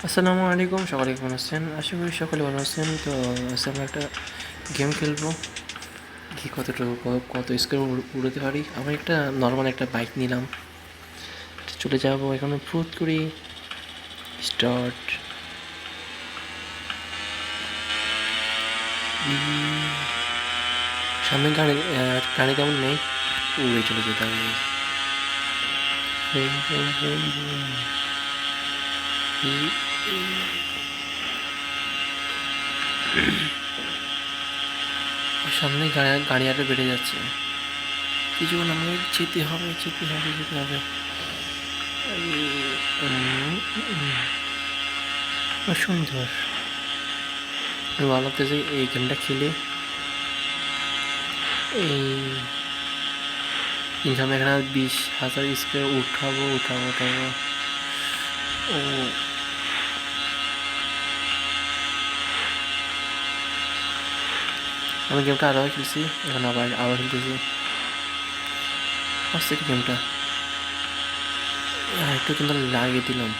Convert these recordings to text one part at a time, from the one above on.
আসসালামু আলাইকুম, সকলে কেমন আছেন? আশা করি সকলে ভালো আছেন। তো আজকে আমরা একটা গেম খেলবো, কি কতটুকু কত স্কোর উড়াতে পারি। আমি একটা নর্মাল একটা বাইক নিলাম, চলে যাব এখানে ফুট করি। স্টার্ট। সামনে গাড়ি গাড়ি তেমন নেই, উড়ে চলে যেতে হবে। Broom, broom, broom, broom. সামনে গাড়ি আরো বেড়ে যাচ্ছে, কিছুক্ষণ আমাকে যেতে হবে, যেতে হবে, যেতে হবে। সুন্দর। আমি ভাবতে যে এই গেমটা খেলে এই ইনকাম এখানে 20,000 স্কোয়ার উঠাবো। ও, আমি গেমটা আরও খেলছি, এখন আবার খেলতেছি। আসছে গেমটা একটু সুন্দর লাগিয়ে দিলাম।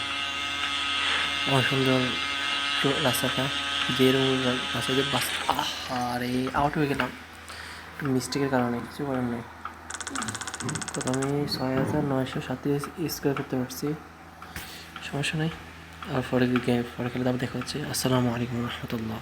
আমার সুন্দর রাস্তাটা যে রাস্তা দিয়ে বাস। আরে আউট হয়ে গেলাম মিস্টেকের কারণে, কিছু করার নেই। তো আমি 6,937 স্কোয়ার করতে পারছি, সমস্যা নেই। আর পরে খেলে আবার দেখা হচ্ছে। আসসালামু আলাইকুম রহমতুল্লাহ।